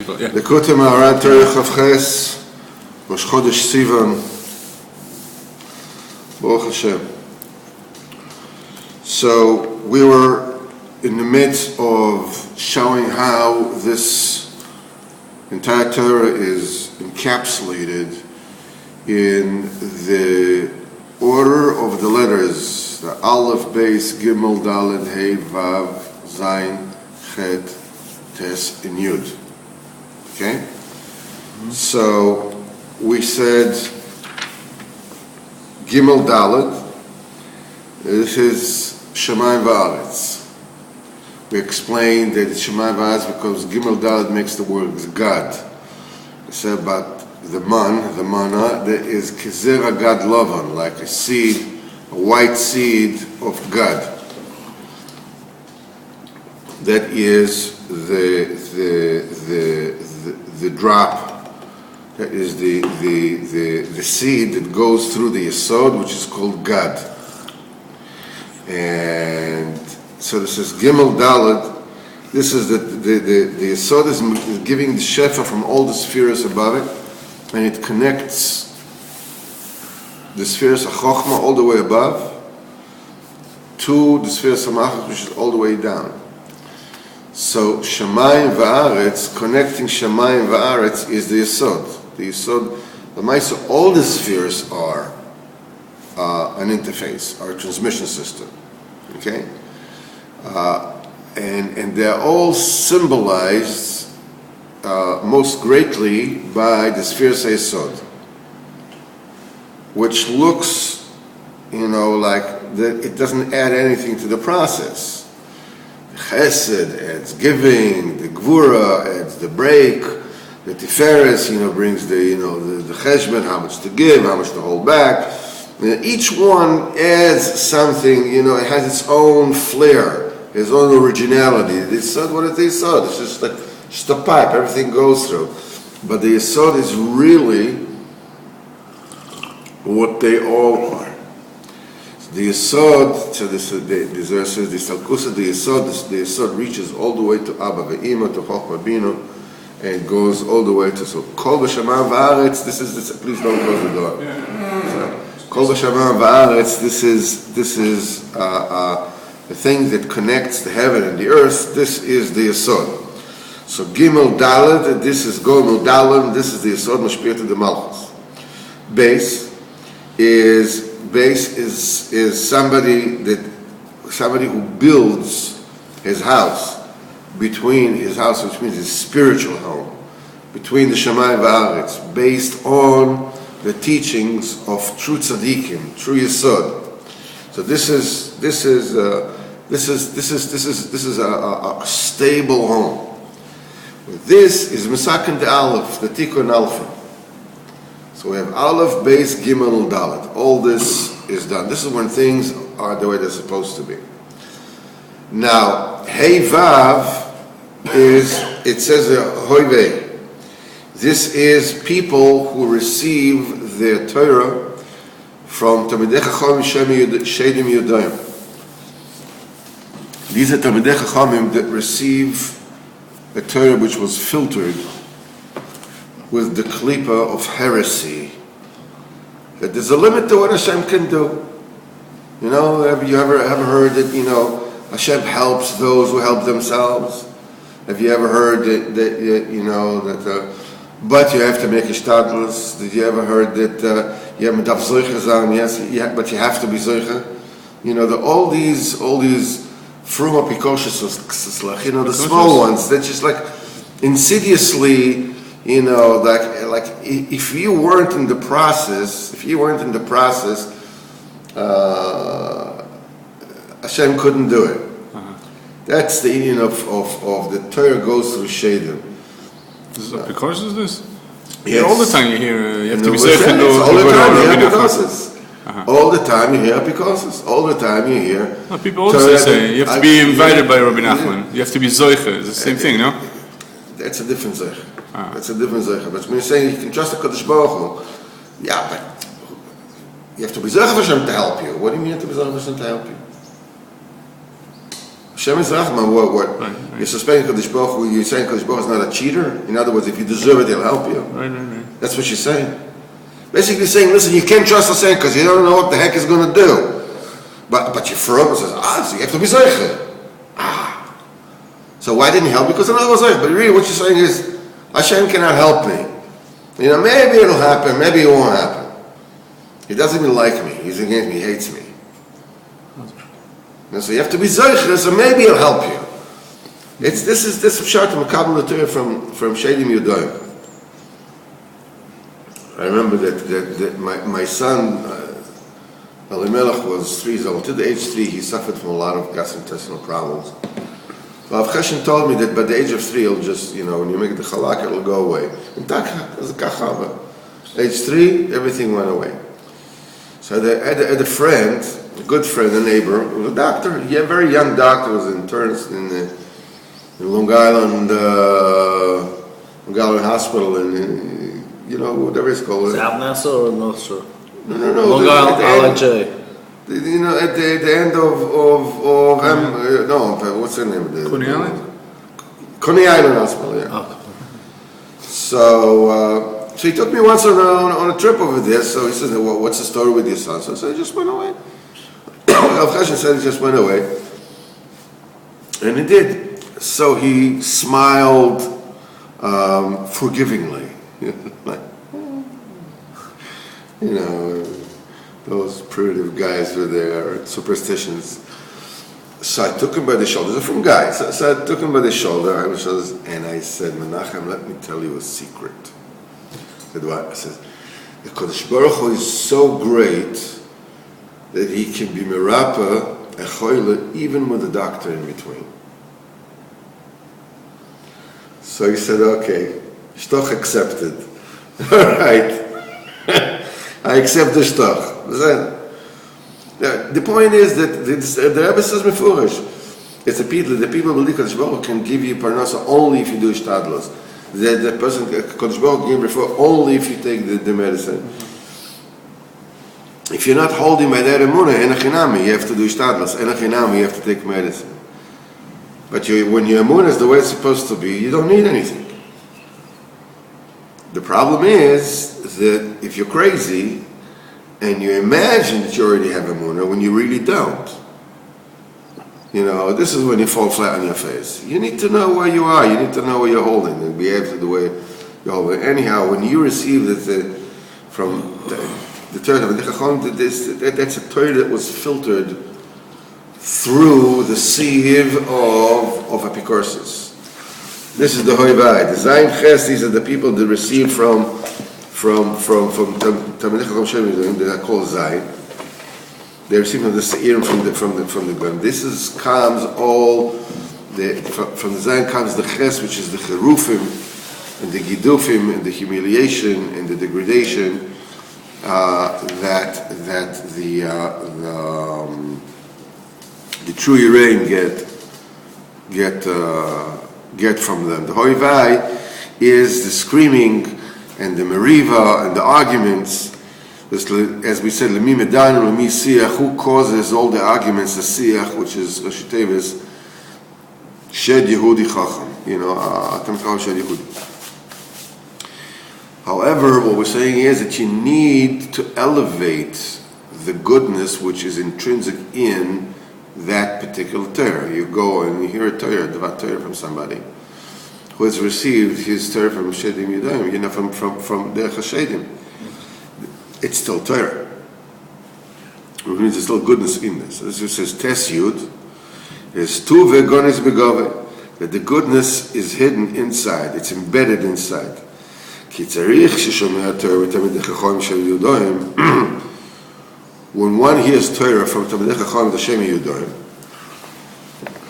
Likutei Moharan Chavches, Rosh Chodesh Sivan, Baruch Hashem. So we were in the midst of showing how this entire Torah is encapsulated in the order of the letters, the Aleph, Beis, Gimel, Daled, Hey, Vav, Zayin, Chet, Tes, and Yud. Okay? So we said Gimel Dalet, this is Shamayim Va'aretz. We explained that it's Shamayim Va'aretz because Gimel Dalet makes the word God. We said about the mana, there is Kezer Agad Lavan, like a seed, a white seed of God. That is the drop, that is the seed that goes through the Yesod, which is called God. And so this is Gimel Dalet. This is the Yesod is giving the Shefa from all the spheres above it, and it connects the spheres of Chochmah all the way above to the spheres of Malchut, which is all the way down. So Shamayim Va'aretz, connecting Shamayim Va'aretz is the Yesod. The Yesod, the Maisa, all the spheres are an interface, or a transmission system. Okay? And they're all symbolized most greatly by the spheres Yesod, which looks, like that it doesn't add anything to the process. Chesed adds giving, the Gvura adds the break, the Tiferes, brings the Cheshbon, how much to give, how much to hold back. Each one adds something, it has its own flair, its own originality. The Yesod, what is the Yesod? It's just a pipe, everything goes through. But the Yesod is really what they all are. The Yesod, so this verse says, the Yesod reaches all the way to Abba Ve'ima, to Chochmah Bina, and goes all the way to, so Kol B'Shamayim Va'aretz, this is, please don't close the door. Kol B'Shamayim Va'aretz, this is the thing that connects the heaven and the earth, this is the Yesod. So Gimel Dalet, this is Gomel Dalet, this is the Yesod Mashpiyat of the Malchus. Beis is somebody who builds his house, between his house, which means his spiritual home, between the Shamayim Va'aretz, based on the teachings of true tzaddikim, true Yesod. So this is a stable home. This is Mesaken de Aleph, the Tikkun Alpha. So we have Aleph, Beis, Gimel, Dalet. All this is done. This is when things are the way they're supposed to be. Now, Hey Vav it says Hoivei. This is people who receive their Torah from Talmidei Chachamim Shedim Yudayim. These are Talmidei Chachamim that receive a Torah which was filtered with the klipa of heresy. That there's a limit to what Hashem can do. Have you ever heard that, Hashem helps those who help themselves? Have you ever heard that but you have to make a shtadlus? Did you ever heard that you have medaf zoicha zan? Yes, but you have to be zoicha. All these frum apikoshus, the small ones, they're just like insidiously, like if you weren't in the process, Hashem couldn't do it. That's the union of the Torah goes through Shadim. This is apikoshus, this? Yes. All the time you hear, you have to be safe safe. All the time you hear apikoshus. All the time you hear apikoshus. All the time you hear. Well, people also say you have to be invited by Rabbi Nachman. You have to be zoiche. It's the same thing, no? That's a different zoiche. That's a different zoiche. But when you're saying you can trust the Kadosh Baruch Hu, yeah, but you have to be zoiche for Hashem to help you. What do you mean you have to be zoiche for Hashem to help you? Hashem is Rahman. What? Right. You're suspecting Kadosh Baruch Hu, you're saying Kadosh Baruch Hu is not a cheater? In other words, if you deserve it, he'll help you. Right. That's what she's saying. Basically saying, listen, you can't trust the saint because you don't know what the heck he's going to do. But your firm says, so you have to be Zeicher. So why didn't he help? Because another was Zeicher. But really what you're saying is, Hashem cannot help me. Maybe it'll happen, maybe it won't happen. He doesn't even like me. He's against me, he hates me. And so you have to be Zeicher, so maybe he'll help you. This Pshat Makabel L'Torah from Shedim Yudayim. I remember that my son, Elimelech, was 3 years old. To the age 3, he suffered from a lot of gastrointestinal problems. So Rav Cheshen told me that by the age of 3, he'll just, when you make the chalak, it'll go away. And age 3, everything went away. So I had a friend, a good friend, a neighbor, who was a doctor. He had a very young doctor, was interned in Long Island Hospital, and whatever it's called. South Nassau or North Shore? No. Long Island, LIJ. At the end of what's the name of the? Coney Island? Coney Island Hospital, yeah. Oh. So he took me once on a trip over there. So he says, well, what's the story with your son? So I said, he just went away. Rav Cheshen said he just went away. And he did. So he smiled forgivingly. Those primitive guys with their superstitions. So I took him by the shoulder. They're from guys. So I took him by the shoulder, and I said, Menachem, let me tell you a secret. I said, what? I said, the Kodesh Baruch Hu is so great that he can be merapa, echoyle, even with a doctor in between. So he said, okay, shtoch accepted. All right. I accept the shtoch. The point is that the Rebbe says mefurish. It's the people believe Kodesh Baruch Hu can give you parnasa only if you do ishtadlos. The person Kodesh Baruch Hu can refer only if you take the medicine. If you're not holding by that emunah, enachinami, you have to do ishtadlos. Enachinami, you have to take medicine. But when your emunah is the way it's supposed to be, you don't need anything. The problem is that if you're crazy and you imagine that you already have emunah when you really don't, this is when you fall flat on your face. You need to know where you are. You need to know where you're holding and behave the way you're holding. Anyhow, when you receive from the Torah of the Chacham, that's a Torah that was filtered through the sieve of Epicorsis. This is the Hoivai. The Zayin Ches, these are the people that received from Talmidei Chacham Shem, that are called Zayin. They received from the Seirim from the Glen. This comes all from the Zayin comes the Ches, which is the Cherufim and the Gidufim and the humiliation and the degradation that the true Yiraim get from them. The Hoivai is the screaming and the meriva and the arguments. As we said, Lemi Medan and Lemi Siach, who causes all the arguments, the Siach, which is Rashi Tevis, Shed Yehudi Chacham, Atam Chacham Shed Yehudi. However, what we're saying is that you need to elevate the goodness which is intrinsic in that particular Torah. You go and you hear a Torah, Devat Torah from somebody who has received his Torah from Shedim Yudayim, from Derech HaShedim. It's still Torah. Which means there's still goodness in this. This says Tes Yud, is Tu Vegonis Begove, that the goodness is hidden inside, it's embedded inside. Ki tzarich sheshomeh Torah v'tamidei chacham shel Yudayim, when one hears Torah from Talmidei Chacham the Shem Yudayim,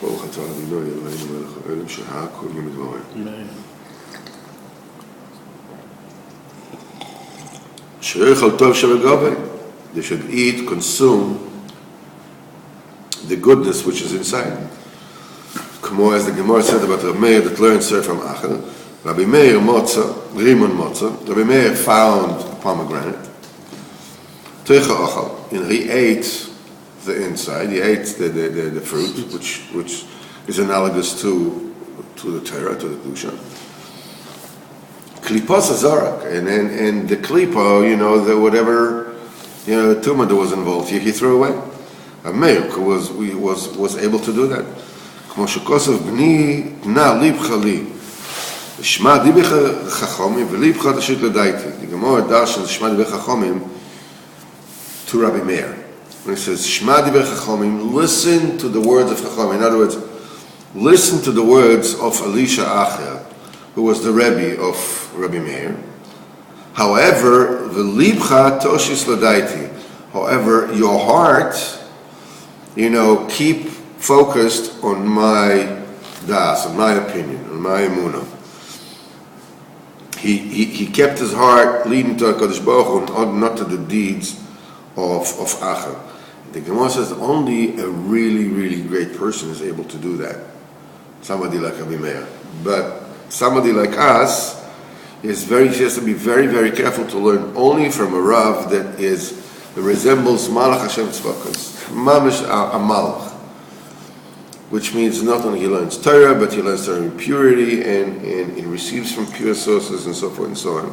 Baruch atah Adonai Eloheinu melech haolam shehakol yimidvoreh. She'echal tov shebegavei, they should eat, consume the goodness which is inside. Kamo, as the Gemara said about Rabbi Meir that learned Torah from Achel, Rabbi Meir Motza, Rimon Motza, Rabbi Meir found pomegranate. And he ate the inside. He ate the fruit, which is analogous to the Torah, to the Kedusha. Klipos Azarak, and the klipa, the whatever, the tumor that was involved, he threw away. A Meir was able to do that. כמו שכוסף בני בנה ליבך לי, ושמע דיבך חכמים וליבך תשית לדייתי. The Gemara darshan Shema Divrei Chachamim to Rabbi Meir. When he says Shema Divrei Chachamim, listen to the words of Chachamim. In other words, listen to the words of Elisha Acher, who was the Rebbe of Rabbi Meir. However, v'libcha toshis ladaiti. However, your heart, keep focused on my das, on my opinion, on my emunah. He kept his heart leading to HaKadosh Baruch Hu, not to the deeds of Acher. The Gemara says only a really, really great person is able to do that. Somebody like Rabbi Meir. But somebody like us he has to be very, very careful to learn only from a Rav that resembles Malach Hashem Tzvakas, Mamish a Malach, which means not only he learns Torah, but he learns Torah in purity and he receives from pure sources and so forth and so on.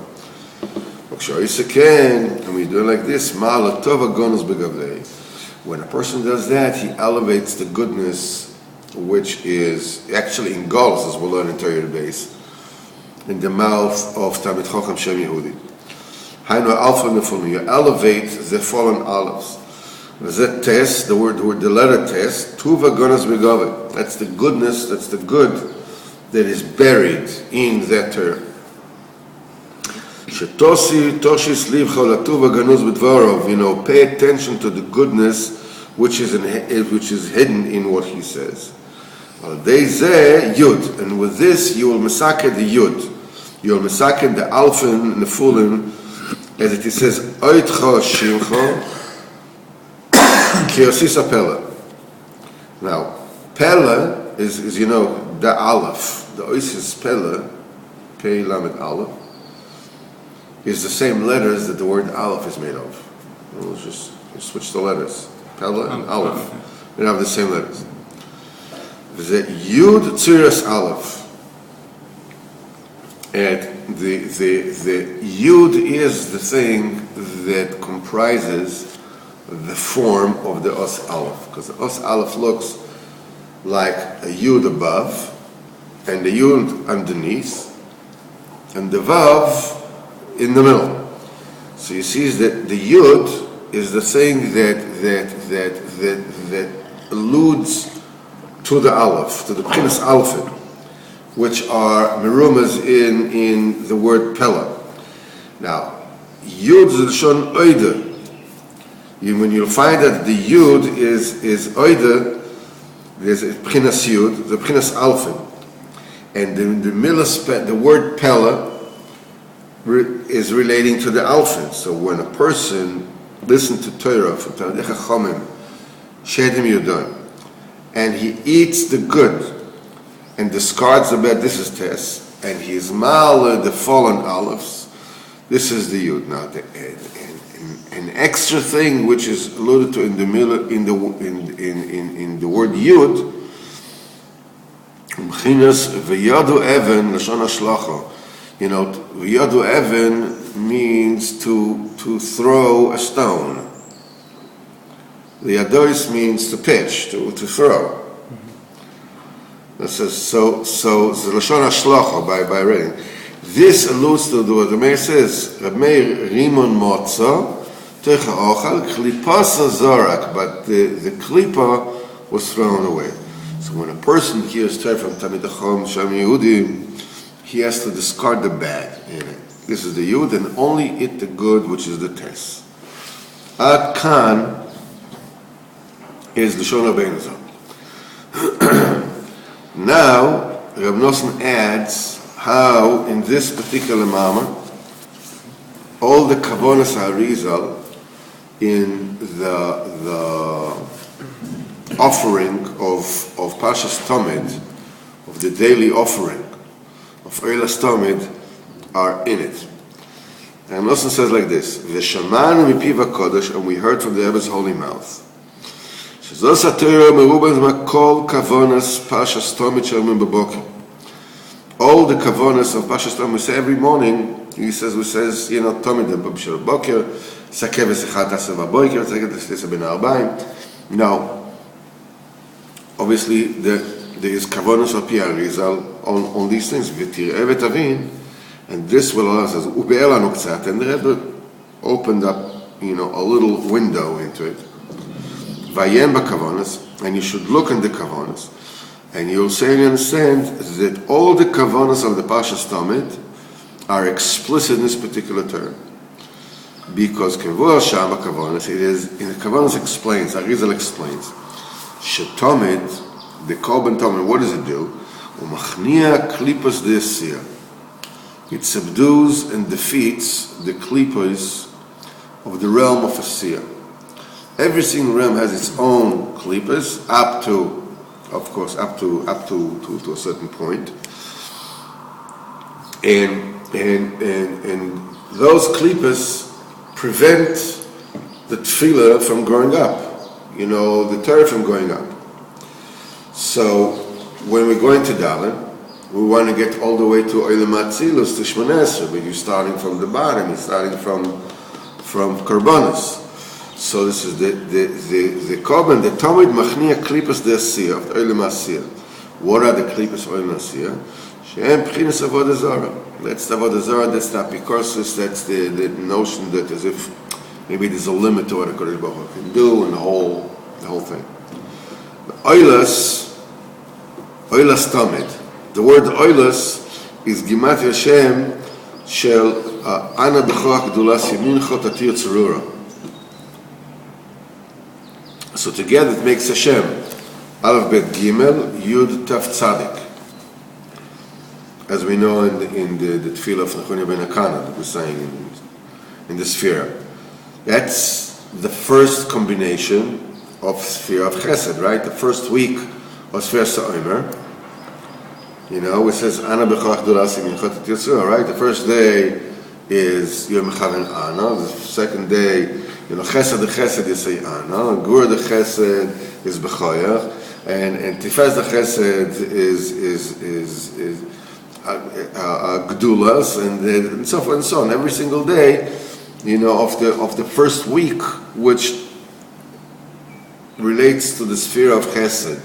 And we do it like this, when a person does that, he elevates the goodness which is actually in Golos, as we'll learn in Torah base, in the mouth of Talmid Chacham Shem Yehudi. Hainu alpha nefulim, you elevate the fallen olives. The test, the letter test, tuva gonas begavit. That's the goodness, that's the good that is buried in that Torah. Toshis livcha latuva ganuz b'dvarov. Pay attention to the goodness which is hidden in what he says. They say yud, and with this you will massacre the yud. You will massacre the alphin and the fulin, as it says oitcha shimcha kiosisa pella. Now, pella is the aleph, the oisis pella, pei lamed aleph, is the same letters that the word aleph is made of. We'll just switch the letters, pella and aleph. They have the same letters. The Yud Tziras Aleph. And the Yud is the thing that comprises the form of the Os Aleph. Because the Os Aleph looks like a Yud above, and the Yud underneath, and the Vav in the middle. So you see that the Yud is the thing that alludes to the Aleph, to the Pchinas Alphin, which are merumas in the word Pella. Now, Yud is the Shon Oide. When you'll find that the Yud is Oide, there's a Pchinas Yud, the Pchinas Alphin. And the word Pella is relating to the Alphin. So when a person listens to Torah from Talmidei Chachamim, Shedim Yudon, and he eats the good and discards the bad, this is Tes, and he is mal the fallen olives, this is the Yud. Now, an extra thing which is alluded to in the word Yud, v'yadu even l'shon hashlocha. V'yadu even means to throw a stone. The yadois means to pitch, to throw. That says so. The lashon hashlocha by reading. This alludes to what the Meir says. Reb Meir rimon motza techa ochal klipasa zorak, but the klipa was thrown away. So when a person hears Torah from Talmidei Chacham Shem Yehudi, he has to discard the bad in it. This is the Yud, and only eat the good, which is the Tes. Ad kan is L'shon Rabbeinu Zal. Now, Reb Nosson adds how in this particular Mama, all the Kavonas HaRizal in the offering of Parshas Tomid, of the daily offering of Eilas Tomid, are in it. And Nosson says like this: V'shamanu mipiv HaKodesh, and we heard from the Rebbe's holy mouth. שזו סתירה מרובה מכל כוונס פרשס תומית שאומרים בבוקר. All the kavanas of Pashas Tom, we say every morning, we says, Tomid B'Shel Boker, Sakev Esechat Asav HaBoker, Sakev Esechat Ben Arbaim. Now, obviously, there is kavanas of Pi Arizal on these things. V'tir'eh v'tavin, and this will allow us, Ube'el anu k'tzat, and the Rebbe opened up, a little window into it. Vayem b'kavanas, and you should look in the kavanas. And you'll say and understand that all the kavanas of the Pashas Tamid are explicit in this particular term. Because Kavur Shama Kavanas, it is, in the Kavanas explains, Arizal explains, Shetomid, the Korban Tamid, what does it do? Umachnia klipas de'asiyah. It subdues and defeats the klipas of the realm of Asiyah. Every single realm has its own klipas, up to a certain point, and those klipas prevent the tefillah from growing up, the Torah from going up. So when we're going to Dalet, we want to get all the way to Olam Atzilus, to Shmoneh Esrei, but you're starting from the bottom, you're starting from Korbanos. So this is the Korban, the Tamid Machnia Klipas De'asiyah, of the Olam Asiyah. What are the Klipas of Olam Asiyah? She'em Pchinas Avodah Zarah. That's the Avodah Zarah, that's the Apikorsis, that's the notion that as if maybe there's a limit to what a Kodesh Baruch Hu can do, and the whole thing. Oilas Tamid. The word Oilas is Gimatria Shem Shel Ana B'choach Gdulas Yemincho Tatir Tzurura. So together it makes Hashem. Aleph Bet Gimel Yud Taf Tzadik. As we know in the Tefillah of Nechonia Ben Akana that we're saying in the sphere. That's the first combination of sphere of Chesed, right? The first week of Sphere Sa'omer. It says Ana B'choach Gdulas Yemincho Tatir Tzurura, right? The first day is Yom Mechaven Ana. The second day, Chesed the Chesed is Ana, Gur the Chesed is B'choyach, and Tifaz the Chesed is Gdulas, and so forth and so on. Every single day, of the first week, which relates to the sphere of Chesed,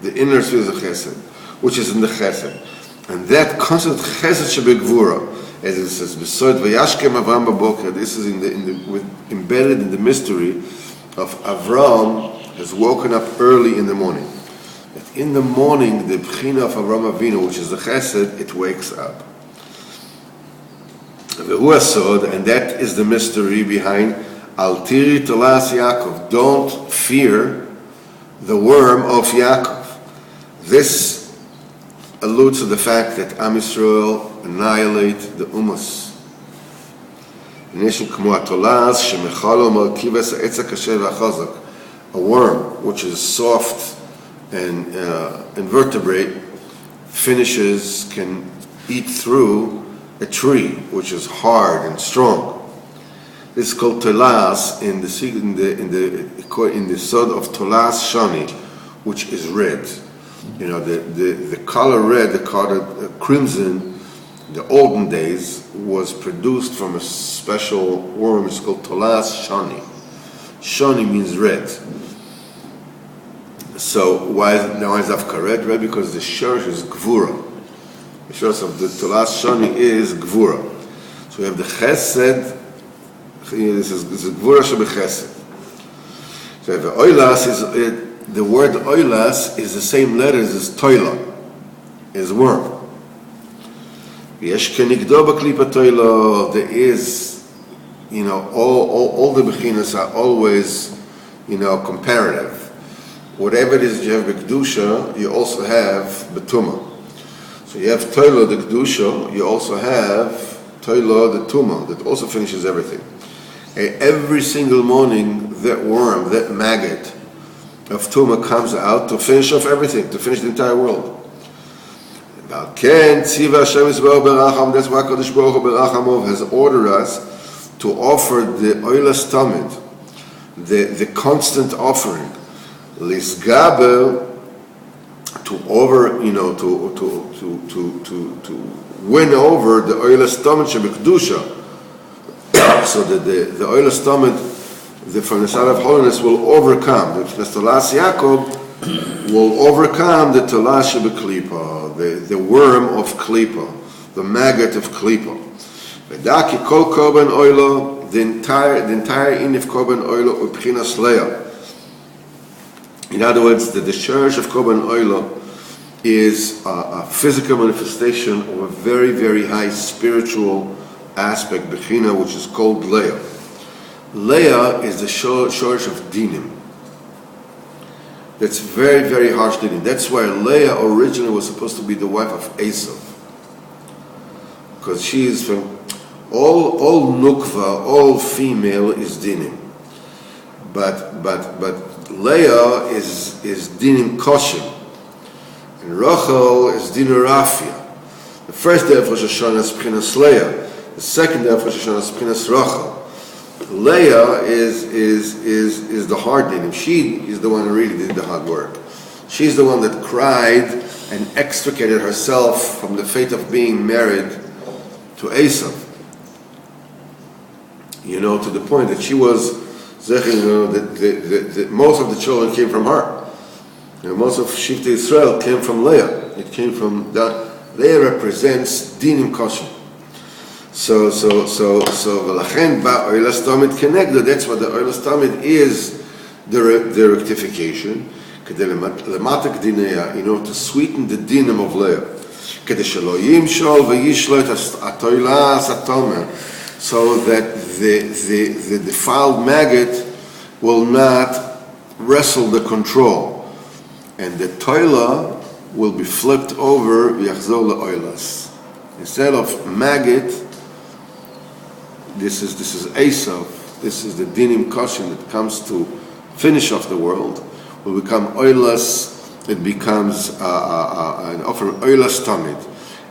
the inner sphere of Chesed, which is in the Chesed, and that constant Chesed Shebegvura. As it says, "Besod vayashkem Avram b'boker." This is embedded in the mystery of Avram has woken up early in the morning. That in the morning, the Bechina of Avram Avinu, which is the Chesed, it wakes up. V'hu asod, and that is the mystery behind Al tiri tolas Yaakov. Don't fear the worm of Yaakov. This alludes to the fact that Am Yisrael annihilate the Umas. A worm which is soft and invertebrate can eat through a tree which is hard and strong. This is called tolas in the sod of tolas shani, which is red. The color red, the color crimson, the olden days was produced from a special worm. It's called tolas shani. Shani means red. So why is Afka red? Red because the shorish is gvura. The shorish of the tolas shani is gvura. So we have the chesed. This is gvura shebechesed. So the oilas is the word oilas is the same letters as toila, is worm. There is, all the bechinas are always, comparative. Whatever it is you have b'kedusha, you also have b'tumah. So you have toila the kedusha, you also have toila the tumah, that also finishes everything. And every single morning, that worm, that maggot of tumah comes out to finish off everything, to finish the entire world. That's why Kodesh Baruch Hu Berachamov has ordered us to offer the Oilas Tamid, the constant offering Lisgaber, to win over the oilas tamid shebekdusha, so that the oilas tamid, from the side of holiness, will overcome. The Tolas Yaakov will overcome the Tolas shebeklipa, the worm of klipa, the maggot of klipa. V'daki kol korban oilo, the entire inif korban oilo ubchinas leah. In other words, the discharge of korban oilo is a physical manifestation of a very, very high spiritual aspect, bechina, which is called leah. Leah is the shorsh of dinim. That's very, very harsh dinim. That's why Leah originally was supposed to be the wife of Esau, because she is from all nukva, all female is dinim, but Leah is dinim koshim, and Rachel is dinim rafia. The first day of Rosh Hashanah is Pchinas Leah. The second day of Rosh Hashanah is Pchinas Rachel. Leah is the hard dinim. She is the one who really did the hard work. She's the one that cried and extricated herself from the fate of being married to Esau. To the point that she was that most of the children came from her. Most of Shivtei Israel came from Leah. It came from Leah represents dinim kosher. So v'lachen ba oilas tamid connected. That's what the oilas tamid is, the rectification. Kedei lematak dinea, in order to sweeten the dinim of Leah. Kedei shelo yimshol v'yishlo et atoilas atomer, so that the defiled maggot will not wrestle the control, and the toila will be flipped over v'yachzor le'oilas. Instead of maggot, this is Esau. This is the dinim koshin that comes to finish off the world. Will become oilas. It becomes an offer oilas tamid.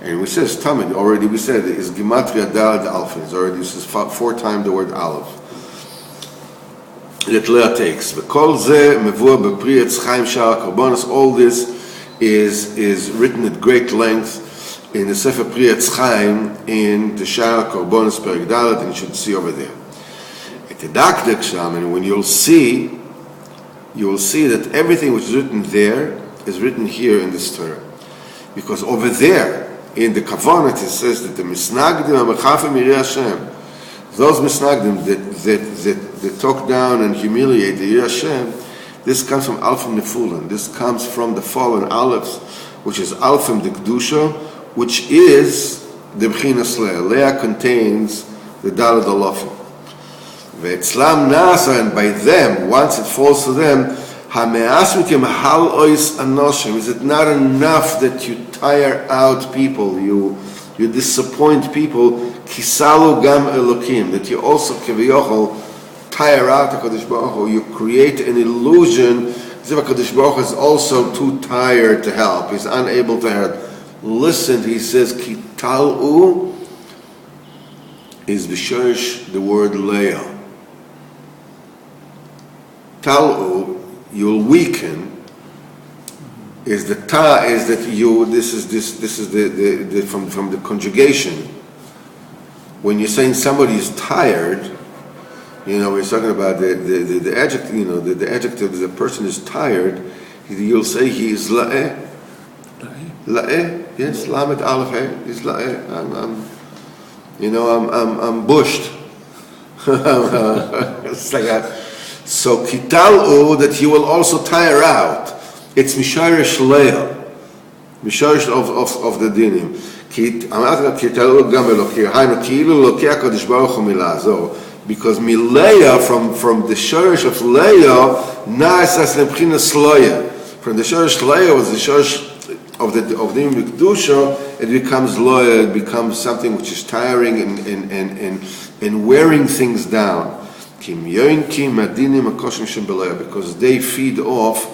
And we says tamid already. We said is gematria daled alpha. It's already this is 4 times the word aleph. That Leah takes. V'kol ze mevua b'pri etz chaim shar korbanos. All this is written at great length in the Sefer Pri Etz Chaim, in the Shara Korbanos Perek Dalet, and you should see over there. And when you'll see that everything which is written there is written here in this Torah. Because over there, in the Kavanah, it says that the Misnagdim HaMechafim Yirei Hashem, those Misnagdim that talk down and humiliate the Yirei Hashem, this comes from Alfim Nefulan. This comes from the fallen Alephs, which is Alfim the Kedusha, which is the B'chinas Leah. Leah contains the Daled Alafim. Ve'etzlam nasa, and by them, once it falls to them, Hame'as mikem hal ois anoshim. Is it not enough that you tire out people, you disappoint people, kisalu gam elokim, that you also keviyochol tire out HaKadosh Baruch Hu, you create an illusion as if HaKadosh Baruch Hu is also too tired to help, he's unable to help. Listen, he says, ki tal'u is b'shorish the word Leah. Tal'u, you'll weaken, is the ta, is that you, this is the from the conjugation. When you're saying somebody is tired, we're talking about the adjective, the adjective, the person is tired, you'll say he is la'eh. La'eh, yes, lamed aleph hey, is la'eh. I'm bushed. It's like that. So kital'u, that you will also tire out. It's misharish leah, misharish of the dinim. Because mileah, from the shorish of leah, na'asas lebchinas leah. From the shorish leah was the shorish of the dinim kedusha. It becomes loyal. It becomes something which is tiring and wearing things down. Because they feed off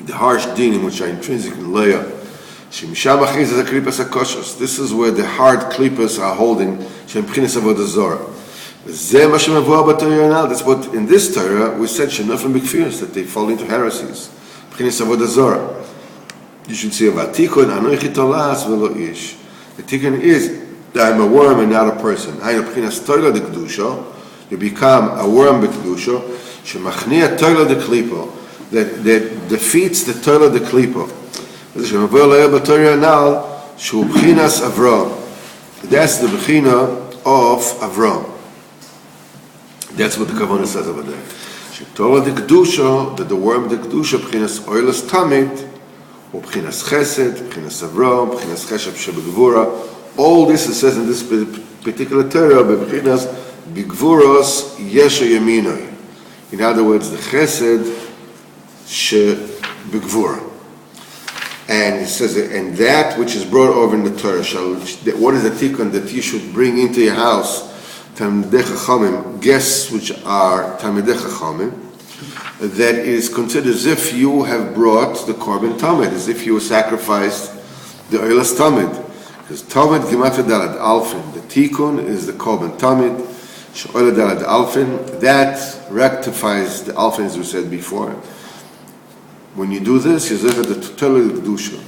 the harsh dinim which are intrinsic in leah. This is where the hard klippas are holding. That's what in this Torah we said, that they fall into heresies. You should see about Tikkun, the Tikkun is that I'm a worm and not a person. You become a worm b'kedusha, that defeats the Torah de Klipo. That's the Bechina of Avram. That's what the Kavanah says over there. Torah de Kedusha, that the worm de Kedusha, B'chinas Oilas Tamid, or B'chinas Chesed, B'chinas Avram, B'chinas Chesed Shebegvura. All this it says in this particular Torah, B'chinas B'gvuros Yesha Yaminoi. In other words, the Chesed Shebegvura. And it says, and that which is brought over in the Torah, what is the tikkun that you should bring into your house? Talmidei Chachamim, guests which are Talmidei Chachamim, that it is considered as if you have brought the Korban Tamid, as if you sacrificed the Oilas Tamid. Because Tamid Gematria Dalad Alfin, the tikkun is the Korban Tamid, She'oila Dalad Alfin, that rectifies the Alfin as we said before. When you do this, you zeh the total kedusha.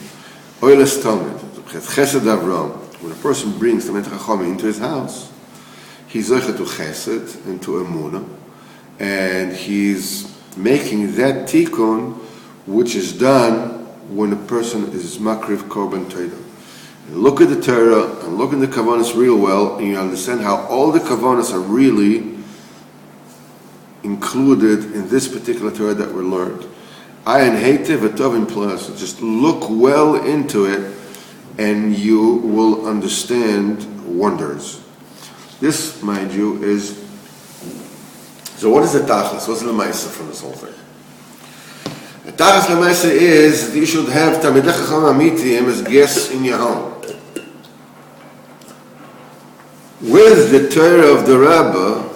Oilas tamid, chesed Avram. When a person brings the Talmidei Chachamim into his house, he's zeh to chesed and to emunah, and he's making that tikkun which is done when a person is makriv korban Torah. Look at the Torah and look at the kavanas real well, and you understand how all the kavanas are really included in this particular Torah that we learned. Ayin Heitev Atovim Plus. Just look well into it, and you will understand wonders. This, mind you, is. So, what is the tachlis? What's the lemaisa from this whole thing? The tachlis lemaisa is that you should have Talmidei Chacham Amitim as guests in your home. With the Torah of the Rabbah,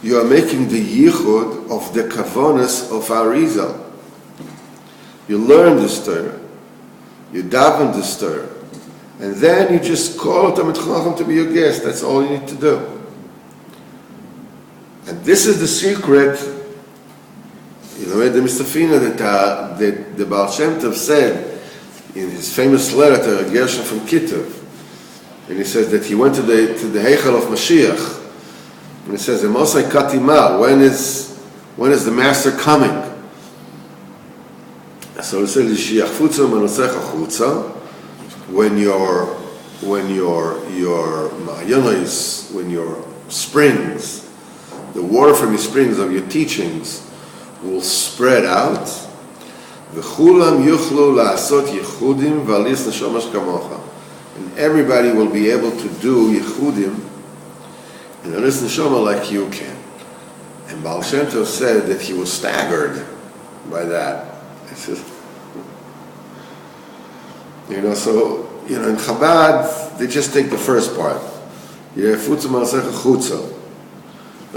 you are making the yichud of the kavonas of Arizal. You learn this Torah, you daven this Torah, and then you just call Talmid Chacham to be your guest. That's all you need to do. And this is the secret. You know, the Mistafina that the Baal Shem Tov said in his famous letter to Gershon from Kitov, and he says that he went to the Heichal of Mashiach. And it says, "Emosai katima." When is the master coming? So it says, "Shiachfutza manosecha chutza." When your ma'ayonos, when your springs, the water from your springs of your teachings, will spread out. V'chulam yuchlu la'asot yichudim v'alis neshomash kamocha, and everybody will be able to do yichudim. And there is neshama like you can. And Baal Shem Tov said that he was staggered by that. He says, in Chabad, they just take the first part. The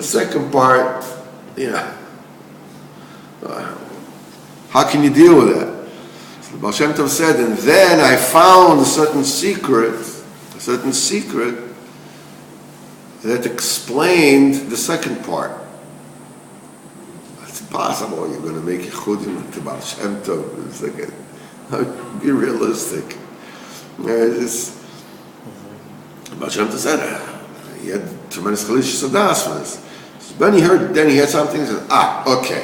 second part, how can you deal with that? So Baal Shem Tov said, and then I found a certain secret that explained the second part. It's impossible. You're going to make yichudim to Baal Shem Tov. It's like, be realistic. Baal Shem Tov said he had tremendous chalish sadas for this. So then he heard something. He said, okay.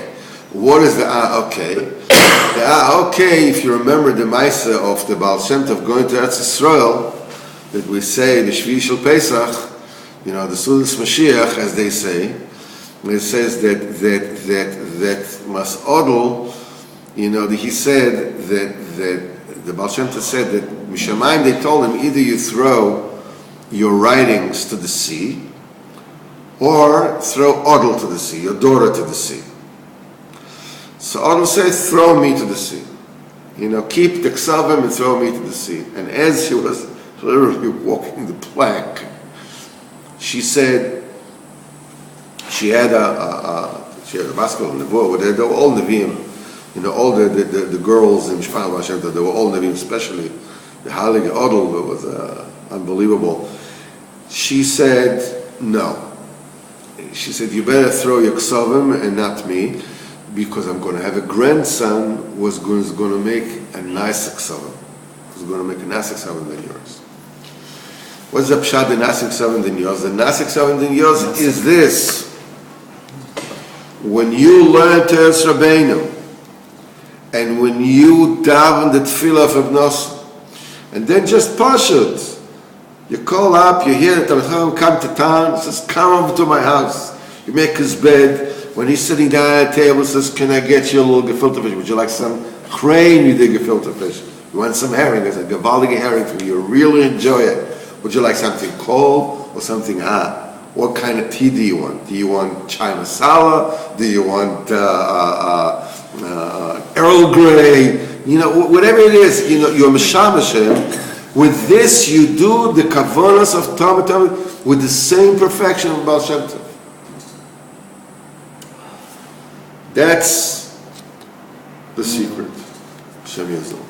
What is the okay? The okay, if you remember the Maisa of the Baal Shem Tov going to Eretz Yisrael, that we say the Shvi Shel Pesach. The Sudas Mashiach, as they say, it says that Mas'odel, he said that the Baal Shem Tov said that Mishamayim, they told him either you throw your writings to the sea, or throw Odel to the sea, your daughter to the sea. So Odel says, throw me to the sea. Keep the Ksavim and throw me to the sea. And as she was literally walking the plank, she said she had a basketball nevuah where they were all neviim, all the girls in Shpal Hashem, they were all neviim, especially the Halig Odel was unbelievable. She said, no. She said, you better throw your ksovim and not me, because I'm going to have a grandson who's going to make a nice ksovim. Who's going to make a nice ksovim than yours. What's the pshat, the nice ksovim than yours? The nice ksovim than yours is this. When you learn Teres Rabbeinu, and when you daven the tefillah of Ibnos, and then just pashut, you call up, you hear the Talmid Chacham come to town, says, come over to my house. You make his bed. When he's sitting down at a table, says, can I get you a little gefilte fish? Would you like some crane with the gefilte fish? You want some herring? There's a gavaldige herring for you. You really enjoy it. Would you like something cold or something hot? What kind of tea do you want? Do you want chai masala? Do you want Earl Grey? You know, whatever it is, you know, you're mishamash him. With this, you do the kavanas of Talmud with the same perfection of Baal Shem Tov. That's the secret. Shem Yisrael.